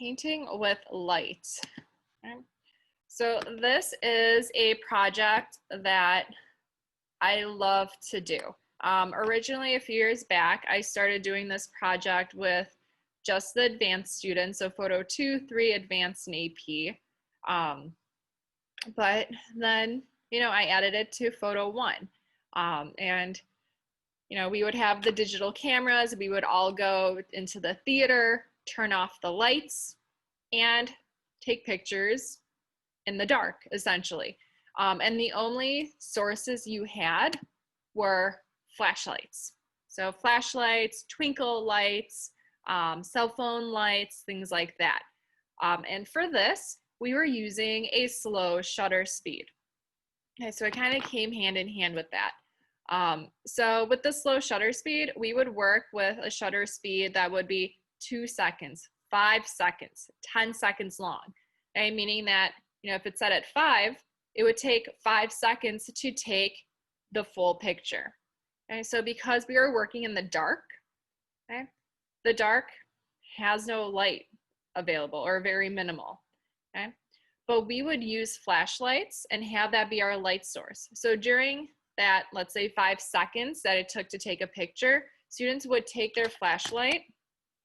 painting with light. Okay. So this is a project that I love to do. Originally, a few years back, I started doing this project with just the advanced students, so Photo 2, 3, Advanced, and AP. But then, I added it to Photo 1. And we would have the digital cameras, we would all go into the theater, turn off the lights, and take pictures in the dark, essentially. And the only sources you had were flashlights. So flashlights, twinkle lights, cell phone lights, things like that. And for this, we were using a slow shutter speed. Okay, so it kind of came hand in hand with that. So with the slow shutter speed, we would work with a shutter speed that would be 2 seconds, 5 seconds, 10 seconds long. Okay, meaning that, if it's set at 5, it would take 5 seconds to take the full picture. Okay, so because we were working in the dark, okay, the dark has no light available or very minimal. Okay, but we would use flashlights and have that be our light source. So during that, let's say 5 seconds that it took to take a picture, students would take their flashlight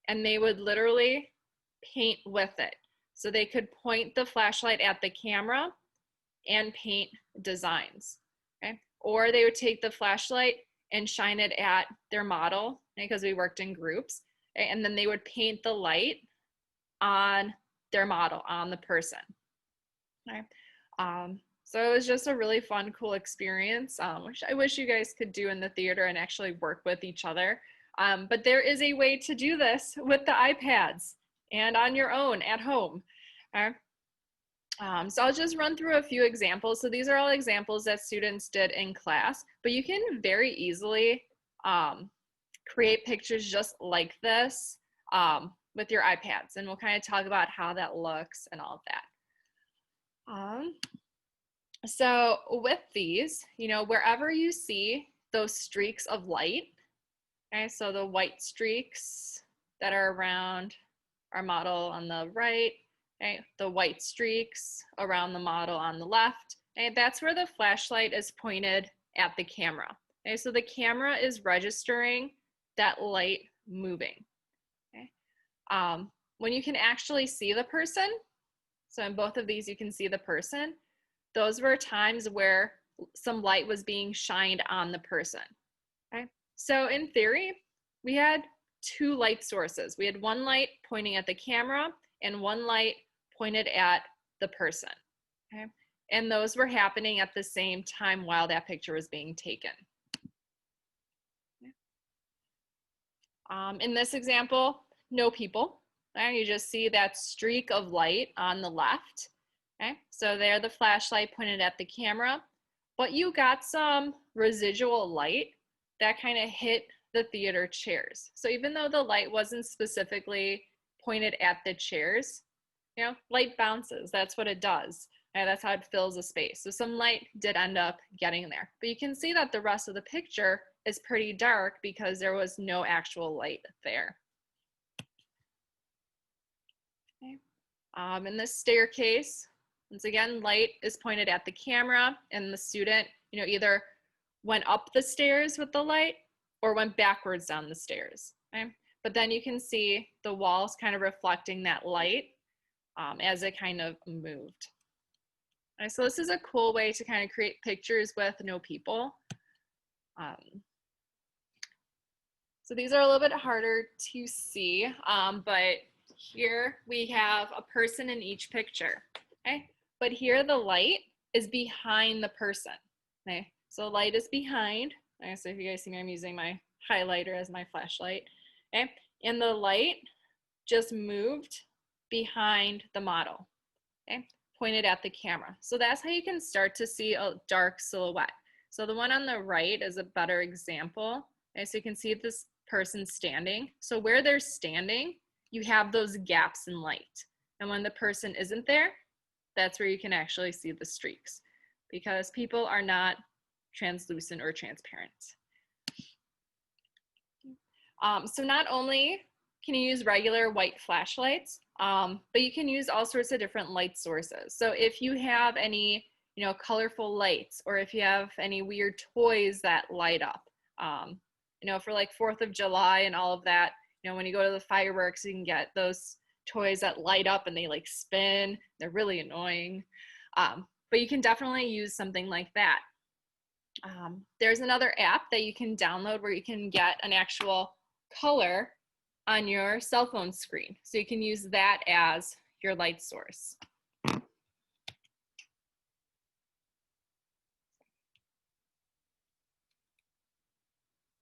and they would literally paint with it. So they could point the flashlight at the camera and paint designs, okay? Or they would take the flashlight and shine it at their model, because we worked in groups, okay? And then they would paint the light on their model, on the person, okay? So it was just a really fun, cool experience, which I wish you guys could do in the theater and actually work with each other. But there is a way to do this with the iPads and on your own at home. Okay? So I'll just run through a few examples. So these are all examples that students did in class, but you can very easily create pictures just like this with your iPads. And we'll kind of talk about how that looks and all of that. So with these, wherever you see those streaks of light, okay, so the white streaks that are around our model on the right, okay, the white streaks around the model on the left, okay, that's where the flashlight is pointed at the camera. Okay, so the camera is registering that light moving. Okay. When you can actually see the person, so in both of these you can see the person, those were times where some light was being shined on the person. Okay. So in theory, we had 2 light sources. We had one light pointing at the camera and one light pointed at the person. Okay. And those were happening at the same time while that picture was being taken. Okay. In this example, no people. Okay. You just see that streak of light on the left. Okay. So there the flashlight pointed at the camera, but you got some residual light that kind of hit the theater chairs. So even though the light wasn't specifically pointed at the chairs, light bounces. That's what it does. And that's how it fills a space. So some light did end up getting there. But you can see that the rest of the picture is pretty dark because there was no actual light there. Okay. In this staircase, once again, light is pointed at the camera and the student, either went up the stairs with the light or went backwards down the stairs. Okay? But then you can see the walls kind of reflecting that light as it kind of moved. Okay, so this is a cool way to kind of create pictures with no people. So these are a little bit harder to see, but here we have a person in each picture. Okay? But here the light is behind the person. Okay? So light is behind. Okay, so if you guys see me, I'm using my highlighter as my flashlight. Okay? And the light just moved behind the model. Okay? Pointed at the camera. So that's how you can start to see a dark silhouette. So the one on the right is a better example. Okay? So you can see this person standing. So where they're standing, you have those gaps in light. And when the person isn't there, that's where you can actually see the streaks, because people are not translucent or transparent. So not only can use regular white flashlights, but you can use all sorts of different light sources. So if you have any, colorful lights, or if you have any weird toys that light up, for like 4th of July and all of that, when you go to the fireworks, you can get those toys that light up and they like spin. They're really annoying. But you can definitely use something like that. There's another app that you can download where you can get an actual color on your cell phone screen. So you can use that as your light source.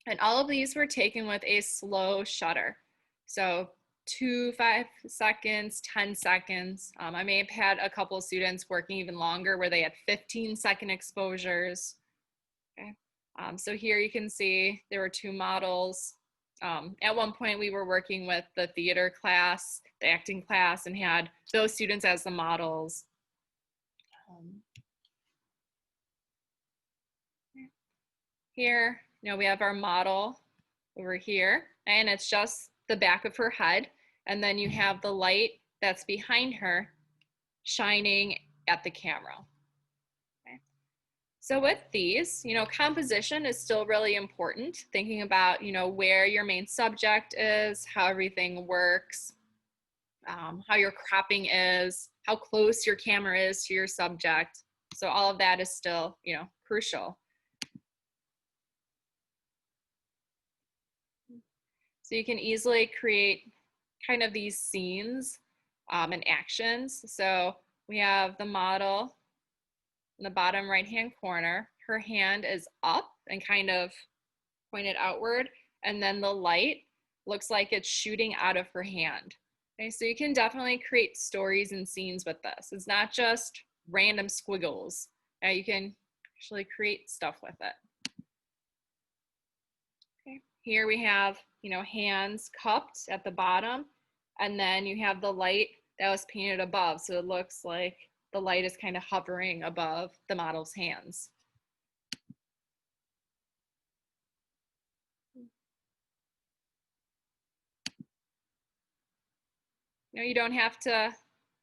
And all of these were taken with a slow shutter. So 2, 5 seconds, 10 seconds. I may have had a couple of students working even longer where they had 15-second exposures. Okay. So here you can see there were 2 models. At one point we were working with the theater class, the acting class, and had those students as the models. Here, we have our model over here, and it's just the back of her head. And then you have the light that's behind her shining at the camera. Okay. So with these, composition is still really important. Thinking about, where your main subject is, how everything works, how your cropping is, how close your camera is to your subject. So all of that is still, crucial. So you can easily create kind of these scenes and actions. So we have the model in the bottom right-hand corner. Her hand is up and kind of pointed outward, and then the light looks like it's shooting out of her hand. Okay, so you can definitely create stories and scenes with this. It's not just random squiggles. You can actually create stuff with it. Okay. Here we have, hands cupped at the bottom, and then you have the light that was painted above. So it looks like the light is kind of hovering above the model's hands. You don't have to,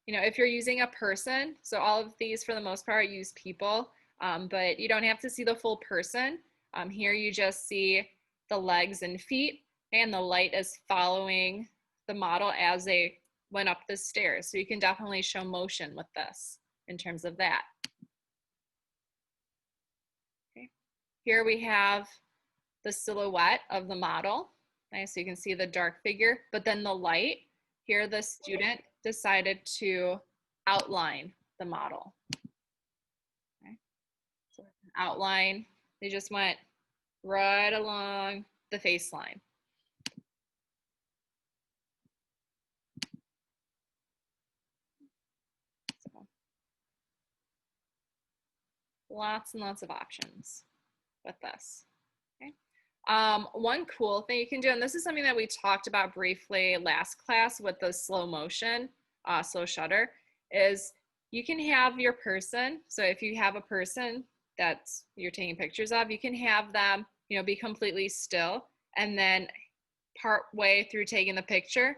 if you're using a person, so all of these for the most part use people, but you don't have to see the full person. Here you just see the legs and feet, and the light is following the model as they went up the stairs. So you can definitely show motion with this in terms of that. Okay. Here we have the silhouette of the model. Nice, so you can see the dark figure, but then the light. Here the student decided to outline the model. Okay. So outline, they just went right along the face line. So, lots and lots of options with this. Okay. One cool thing you can do, and this is something that we talked about briefly last class with the slow motion, slow shutter, is you can have your person. So if you have a person that you're taking pictures of, you can have them, be completely still, and then part way through taking the picture,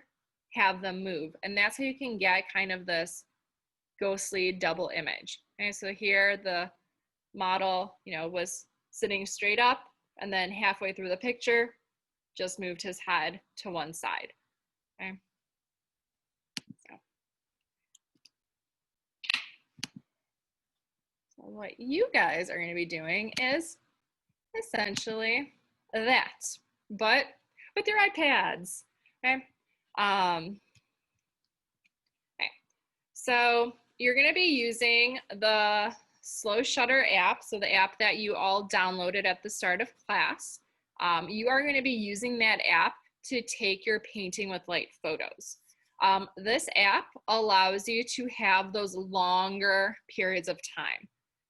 have them move. And that's how you can get kind of this ghostly double image. Okay, so here the model, was sitting straight up, and then halfway through the picture, just moved his head to one side. Okay. So what you guys are going to be doing is essentially that, but with your iPads. Okay. Okay. So you're going to be using the Slow Shutter app, so the app that you all downloaded at the start of class. You are going to be using that app to take your painting with light photos. This app allows you to have those longer periods of time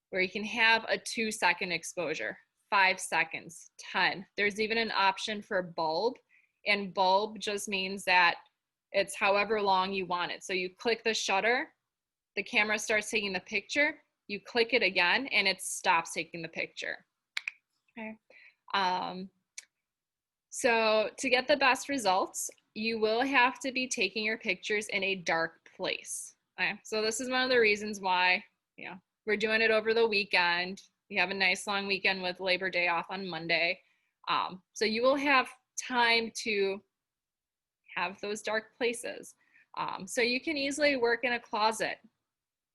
where you can have a 2-second exposure, 5 seconds, 10. There's even an option for bulb, and bulb just means that it's however long you want it. So you click the shutter, the camera starts taking the picture, you click it again, and it stops taking the picture. Okay. So to get the best results, you will have to be taking your pictures in a dark place. Okay? So this is one of the reasons why, you know, we're doing it over the weekend. You have a nice long weekend with Labor Day off on Monday. So you will have time to have those dark places. So you can easily work in a closet,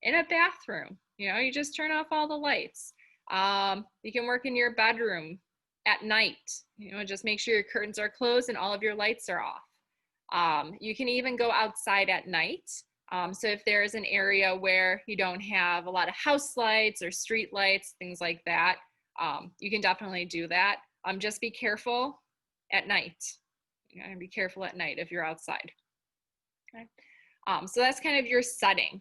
in a bathroom. You know, you just turn off all the lights. You can work in your bedroom at night. You know, just make sure your curtains are closed and all of your lights are off. You can even go outside at night. So if there's an area where you don't have a lot of house lights or street lights, things like that, you can definitely do that. Just be careful at night. You know, be careful at night if you're outside. Okay. So that's kind of your setting.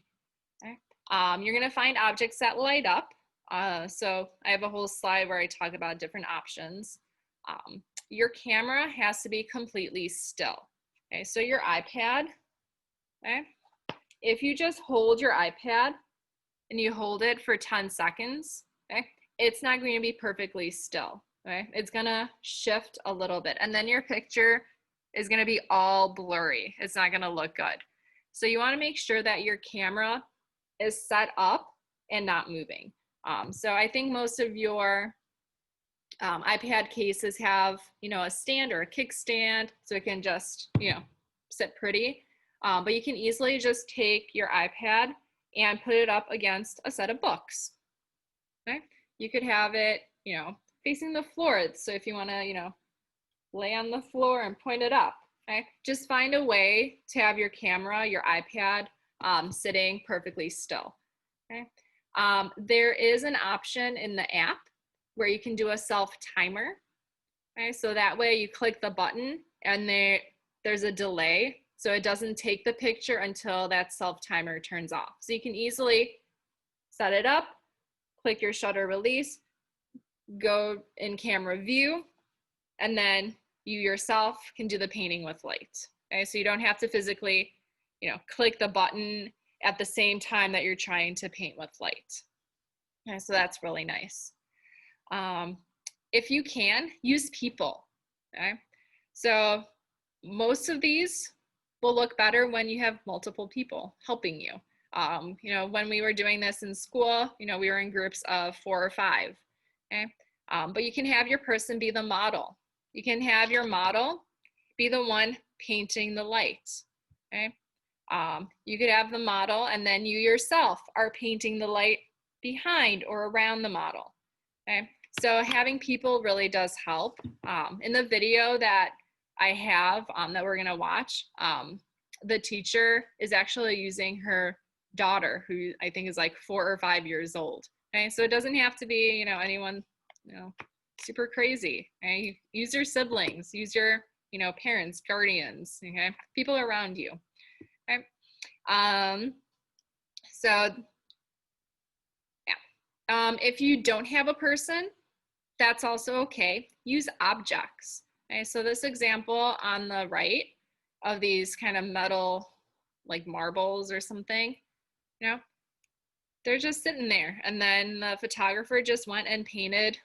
Okay. You're going to find objects that light up. So I have a whole slide where I talk about different options. Your camera has to be completely still. Okay, so your iPad, okay, if you just hold your iPad and you hold it for 10 seconds, okay, it's not going to be perfectly still. Okay, it's going to shift a little bit, and then your picture is going to be all blurry. It's not going to look good. So you want to make sure that your camera is set up and not moving. So I think most of your iPad cases have, you know, a stand or a kickstand, so it can just, you know, sit pretty. But you can easily just take your iPad and put it up against a set of books. Okay, you could have it, you know, facing the floor. So if you want to, you know, lay on the floor and point it up. Okay, just find a way to have your camera, your iPad, sitting perfectly still. Okay, there is an option in the app where you can do a self timer. Okay, so that way you click the button and there's a delay, so it doesn't take the picture until that self timer turns off. So you can easily set it up, click your shutter release, go in camera view, and then you yourself can do the painting with light. Okay, so you don't have to physically, you know, click the button at the same time that you're trying to paint with light. Okay, so that's really nice. If you can, use people. Okay, so most of these will look better when you have multiple people helping you. You know, when we were doing this in school, you know, we were in groups of 4 or 5. Okay, but you can have your person be the model. You can have your model be the one painting the light. Okay, you could have the model and then you yourself are painting the light behind or around the model. Okay, so having people really does help. In the video that I have that we're gonna watch, the teacher is actually using her daughter, who I think is like 4 or 5 years old. Okay, so it doesn't have to be, you know, anyone, you know, super crazy. Okay, use your siblings, use your, you know, parents, guardians, okay, people around you. Okay, so yeah, if you don't have a person, that's also okay. Use objects. Okay, so this example on the right of these kind of metal, like marbles or something, you know, they're just sitting there, and then the photographer just went and painted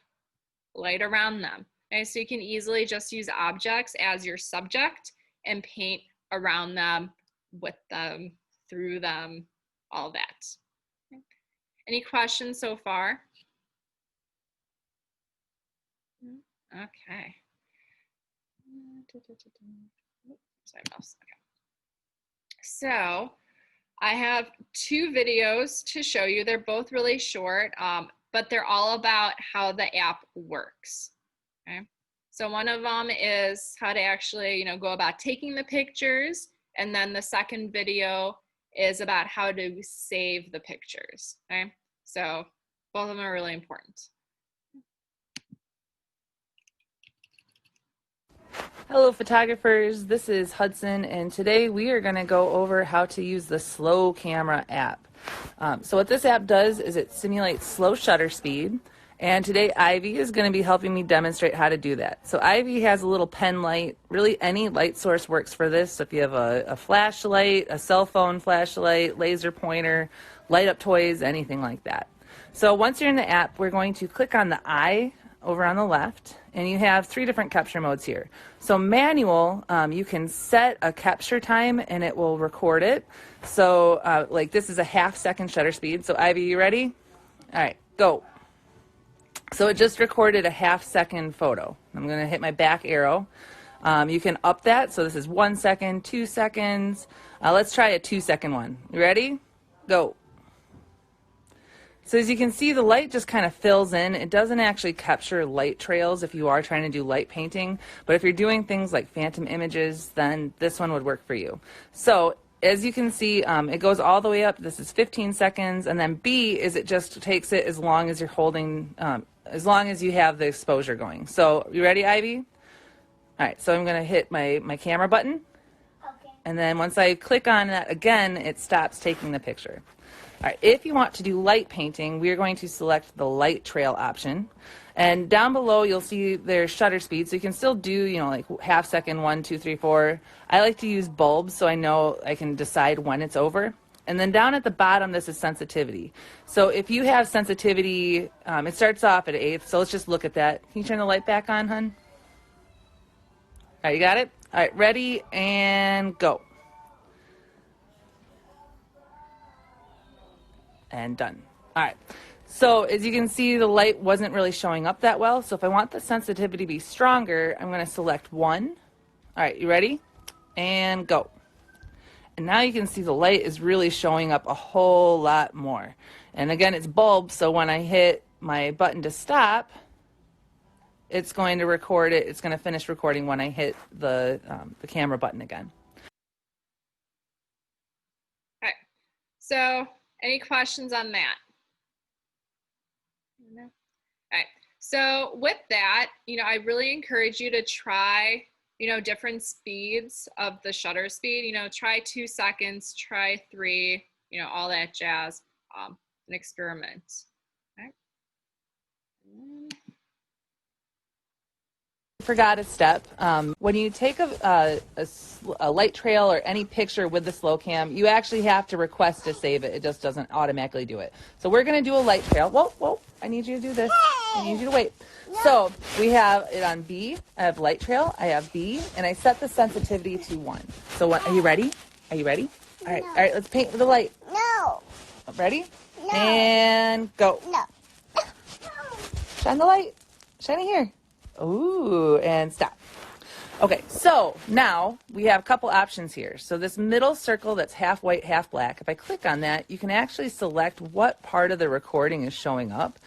light around them. Okay, so you can easily just use objects as your subject and paint around them, with them, through them, all that. Okay. Any questions so far? Okay. Sorry, mouse. Okay. So I have 2 videos to show you. They're both really short, but they're all about how the app works. Okay. So one of them is how to actually, you know, go about taking the pictures, and then the second video is about how to save the pictures. Okay. So both of them are really important. Hello photographers, this is Hudson, and today we are going to go over how to use the Slow Camera app. So what this app does is it simulates slow shutter speed, and today Ivy is going to be helping me demonstrate how to do that. So Ivy has a little pen light. Really any light source works for this. So if you have a flashlight, a cell phone flashlight, laser pointer, light up toys, anything like that. So once you're in the app, we're going to click on the eye over on the left, and you have 3 different capture modes here. So manual, you can set a capture time and it will record it. So like this is a 1/2 second shutter speed. So Ivy, you ready? All right, go. So it just recorded a 1/2 second photo. I'm going to hit my back arrow. You can up that. So this is 1 second, 2 seconds. Let's try a 2-second one. You ready? Go. So as you can see, the light just kind of fills in. It doesn't actually capture light trails if you are trying to do light painting. But if you're doing things like phantom images, then this one would work for you. So as you can see, it goes all the way up. This is 15 seconds. And then B is it just takes it as long as you're holding, as long as you have the exposure going. So you ready, Ivy? All right, so I'm going to hit my camera button. Okay. And then once I click on that again, it stops taking the picture. All right, if you want to do light painting, we're going to select the light trail option. And down below, you'll see there's shutter speed. So you can still do, you know, like 1/2 second, 1, 2, 3, 4. I like to use bulbs so I know I can decide when it's over. And then down at the bottom, this is sensitivity. So if you have sensitivity, it starts off at 1/8. So let's just look at that. Can you turn the light back on, hun? All right, you got it? All right, ready and go. And done. All right. So as you can see, the light wasn't really showing up that well. So if I want the sensitivity to be stronger, I'm going to select 1. All right, you ready? And go. And now you can see the light is really showing up a whole lot more. And again, it's bulb, so when I hit my button to stop, it's going to record it. It's going to finish recording when I hit the camera button again. Okay. So any questions on that? No? All right. So with that, you know, I really encourage you to try, you know, different speeds of the shutter speed. You know, try 2 seconds, try 3, you know, all that jazz, an experiment. Okay. Forgot a step. When you take a light trail or any picture with the slow cam, you actually have to request to save it. It just doesn't automatically do it. So we're going to do a light trail. Whoa, I need you to do this. I need you to wait. So we have it on B. I have light trail. I have B. And I set the sensitivity to 1. So what, are you ready? Are you ready? All right, let's paint with the light. No. Ready? No. And go. No. Shine the light. Shine it here. Ooh, and stop. Okay, so now we have a couple options here. So this middle circle that's half white, half black, if I click on that, you can actually select what part of the recording is showing up.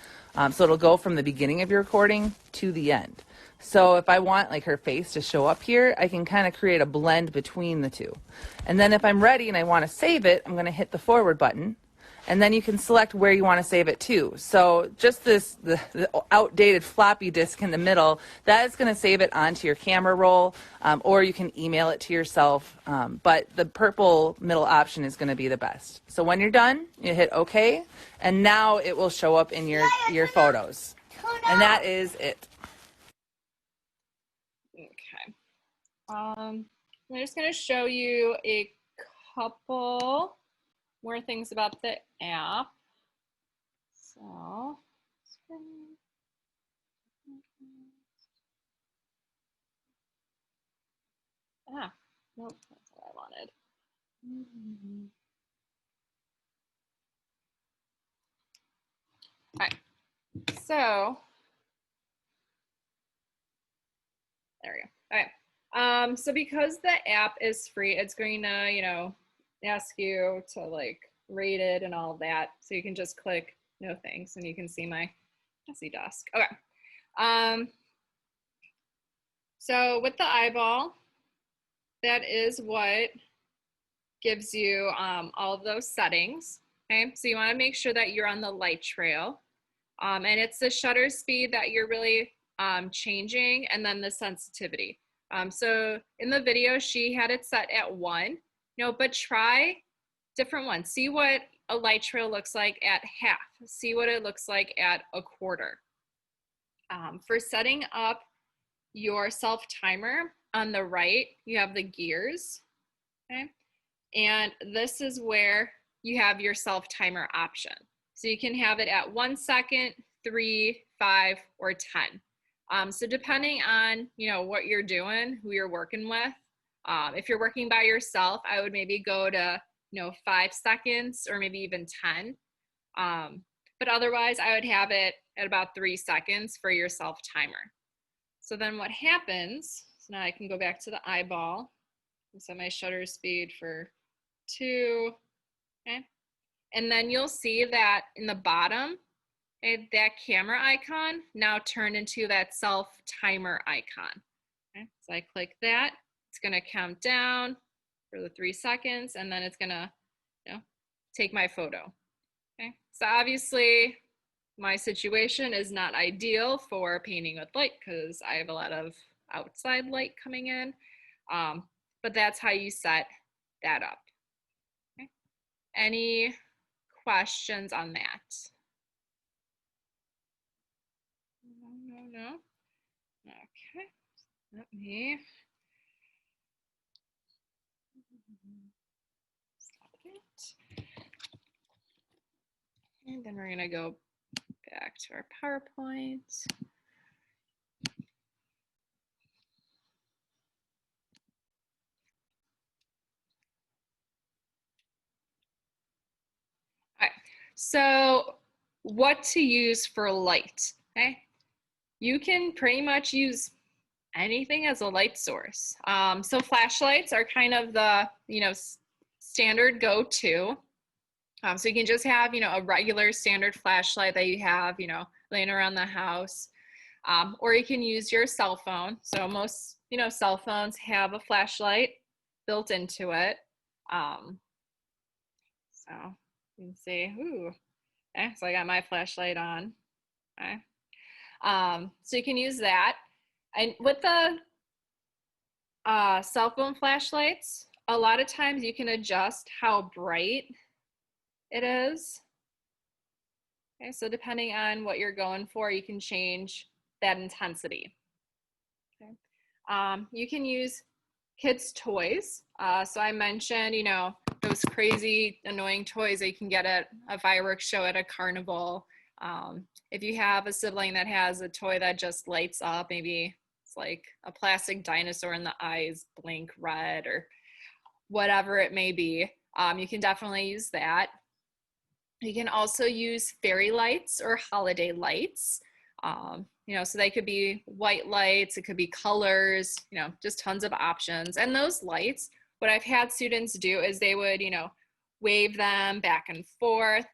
So it'll go from the beginning of your recording to the end. So if I want like her face to show up here, I can kind of create a blend between the two. And then if I'm ready and I want to save it, I'm going to hit the forward button. And then you can select where you want to save it to. So just the outdated floppy disk in the middle, that is going to save it onto your camera roll, or you can email it to yourself. But the purple middle option is going to be the best. So when you're done, you hit OK, and now it will show up in your photos. And that is it. Okay. I'm just going to show you a couple more things about the app. So, nope, that's what I wanted. All right, so there we go. All right, so because the app is free, it's going to, you know, ask you to like rate it and all of that. So you can just click no thanks and you can see my messy desk. Okay. So with the eyeball, that is what gives you all of those settings. Okay, so you want to make sure that you're on the light trail. And it's the shutter speed that you're really changing, and then the sensitivity. So in the video, she had it set at 1, you know, but try different ones. See what a light trail looks like at half. See what it looks like at a quarter. For setting up your self timer, on the right, you have the gears, okay? And this is where you have your self timer option. So you can have it at 1 second, 3, 5, or 10. So depending on, what you're doing, who you're working with, if you're working by yourself, I would maybe go to, 5 seconds or maybe even 10. But otherwise, I would have it at about 3 seconds for your self timer. So then what happens, so now I can go back to the eyeball and set my shutter speed for 2, okay? And then you'll see that in the bottom, okay, that camera icon now turned into that self timer icon. Okay, so I click that, it's gonna count down for the 3 seconds, and then it's gonna, take my photo. Okay, so obviously my situation is not ideal for painting with light because I have a lot of outside light coming in, but that's how you set that up. Okay. Any questions on that? No. Okay, let me stop it. And then we're gonna go back to our PowerPoint. All right, so what to use for light, okay? You can pretty much use anything as a light source. So flashlights are kind of the, standard go-to. So you can just have, a regular standard flashlight that you have, laying around the house. Or you can use your cell phone. So most, cell phones have a flashlight built into it. So you can see, ooh, okay, so I got my flashlight on. Okay. So you can use that. And with the cell phone flashlights, a lot of times you can adjust how bright it is. Okay, so depending on what you're going for, you can change that intensity. Okay. You can use kids' toys. So I mentioned, those crazy, annoying toys that you can get at a fireworks show at a carnival. If you have a sibling that has a toy that just lights up, maybe it's like a plastic dinosaur and the eyes blink red or whatever it may be, you can definitely use that. You can also use fairy lights or holiday lights. So they could be white lights, it could be colors, just tons of options. And those lights, what I've had students do is they would, wave them back and forth.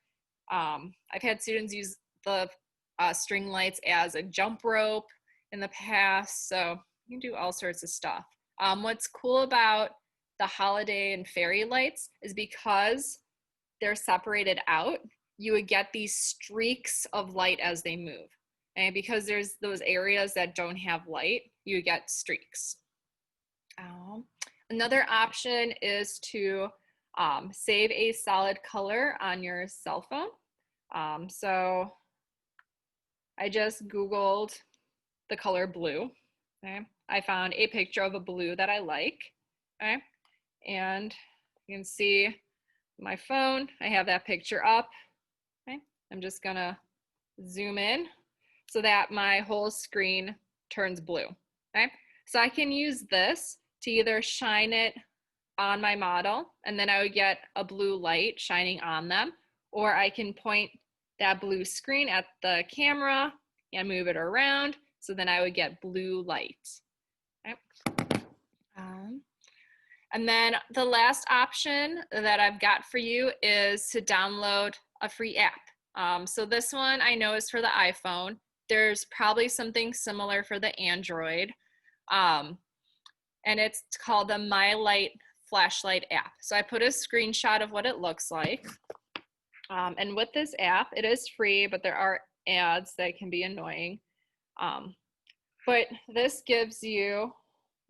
I've had students use the string lights as a jump rope in the past. So you can do all sorts of stuff. What's cool about the holiday and fairy lights is because they're separated out, you would get these streaks of light as they move. And because there's those areas that don't have light, you get streaks. Another option is to save a solid color on your cell phone. So I just Googled the color blue. Okay. I found a picture of a blue that I like. Okay. And you can see my phone, I have that picture up. Okay. I'm just gonna zoom in so that my whole screen turns blue. Okay. So I can use this to either shine it on my model and then I would get a blue light shining on them, or I can point that blue screen at the camera and move it around. So then I would get blue light. Okay. And then the last option that I've got for you is to download a free app. So this one I know is for the iPhone. There's probably something similar for the Android. And it's called the My Light Flashlight app. So I put a screenshot of what it looks like. And with this app, it is free, but there are ads that can be annoying. But this gives you,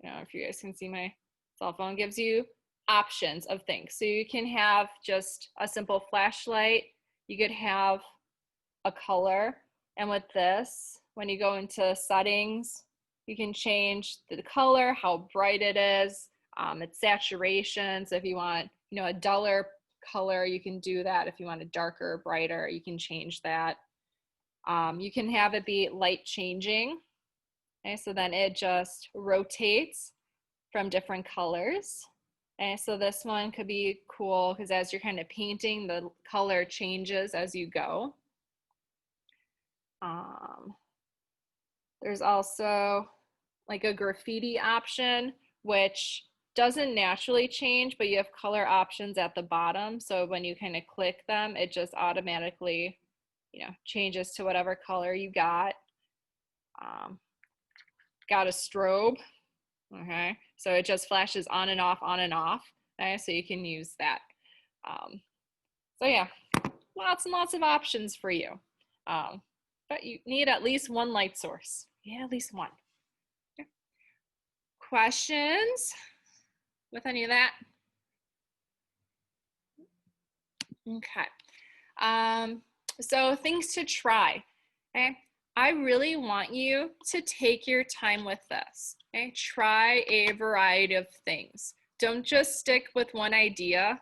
if you guys can see my cell phone, gives you options of things. So you can have just a simple flashlight. You could have a color. And with this, when you go into settings, you can change the color, how bright it is, its saturation. So if you want, a duller color, you can do that. If you want a darker, brighter, you can change that. You can have it be light changing. Okay, so then it just rotates from different colors. And so this one could be cool because as you're kind of painting, the color changes as you go. There's also like a graffiti option, which doesn't naturally change, but you have color options at the bottom. So when you kind of click them, it just automatically, changes to whatever color you got. Got a strobe. Okay, so it just flashes on and off, on and off. Okay, so you can use that. So yeah, lots and lots of options for you. But you need at least one light source. Yeah, at least one. Okay. Questions with any of that? Okay. So things to try. Okay. I really want you to take your time with this. Okay. Try a variety of things. Don't just stick with one idea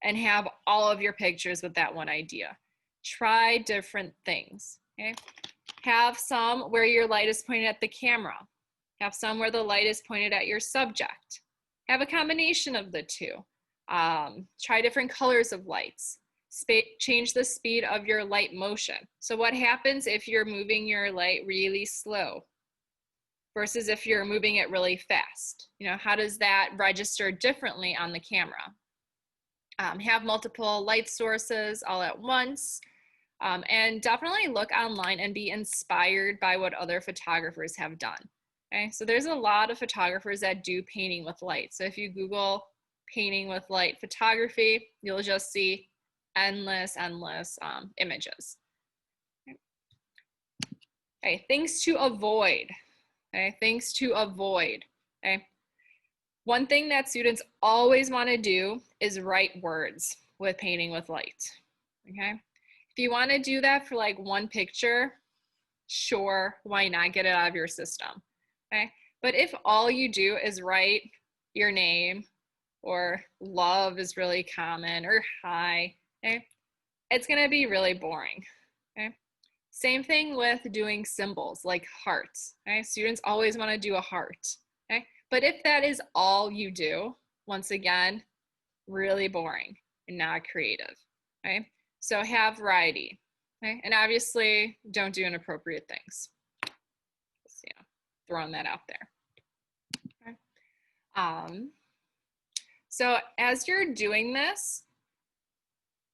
and have all of your pictures with that one idea. Try different things. Okay. Have some where your light is pointed at the camera. Have some where the light is pointed at your subject. Have a combination of the two. Try different colors of lights. Change the speed of your light motion. So what happens if you're moving your light really slow versus if you're moving it really fast? How does that register differently on the camera? Have multiple light sources all at once. And definitely look online and be inspired by what other photographers have done. Okay, so there's a lot of photographers that do painting with light. So if you Google painting with light photography, you'll just see endless images. Okay, things to avoid. Okay, things to avoid. Okay, one thing that students always want to do is write words with painting with light. Okay, if you want to do that for like one picture, sure, why not get it out of your system? Okay, but if all you do is write your name, or love is really common, or hi, okay, it's gonna be really boring. Okay, same thing with doing symbols like hearts. Okay, students always want to do a heart. Okay, but if that is all you do, once again, really boring and not creative. Okay, so have variety. Okay, and obviously don't do inappropriate things. Just, throwing that out there. Okay. So as you're doing this,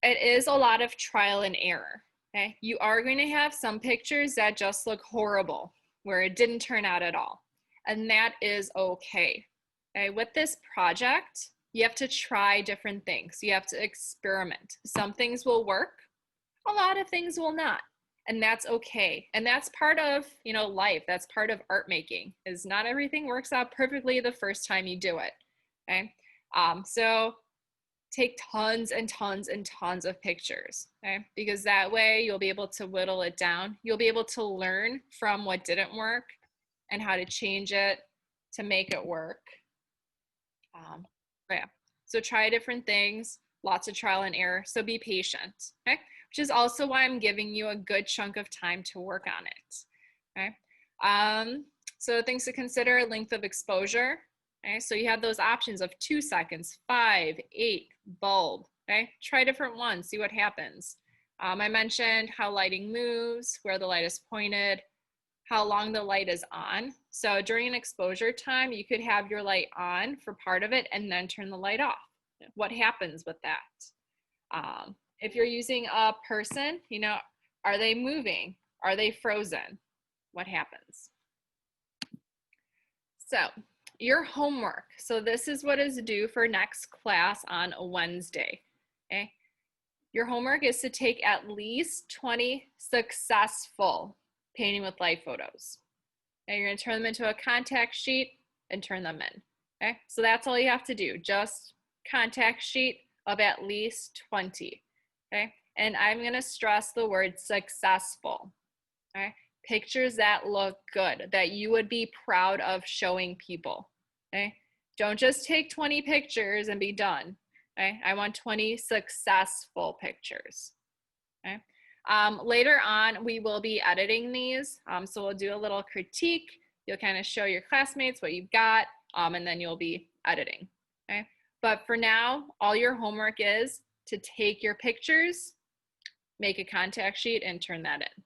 it is a lot of trial and error. Okay, you are going to have some pictures that just look horrible, where it didn't turn out at all, and that is okay. Okay, with this project, you have to try different things. You have to experiment. Some things will work, a lot of things will not, and that's okay. And that's part of life. That's part of art making. Is not everything works out perfectly the first time you do it. Okay, so take tons and tons and tons of pictures, okay? Because that way you'll be able to whittle it down. You'll be able to learn from what didn't work and how to change it to make it work. Yeah, so try different things, lots of trial and error. So be patient, okay? Which is also why I'm giving you a good chunk of time to work on it, okay? So things to consider: length of exposure. Okay, so you have those options of 2 seconds, 5, 8, bulb. Okay, try different ones, see what happens. I mentioned how lighting moves, where the light is pointed, how long the light is on. So during an exposure time, you could have your light on for part of it and then turn the light off. What happens with that? If you're using a person, are they moving? Are they frozen? What happens? So your homework. So this is what is due for next class on a Wednesday. Okay. Your homework is to take at least 20 successful painting with light photos. Okay, you're gonna turn them into a contact sheet and turn them in. Okay, so that's all you have to do. Just contact sheet of at least 20. Okay, and I'm gonna stress the word successful. Okay, pictures that look good, that you would be proud of showing people. Okay, don't just take 20 pictures and be done. Okay, I want 20 successful pictures. Okay, later on we will be editing these, so we'll do a little critique, You'll kind of show your classmates what you've got, and then you'll be editing. Okay. But for now, all your homework is to take your pictures, make a contact sheet, and turn that in.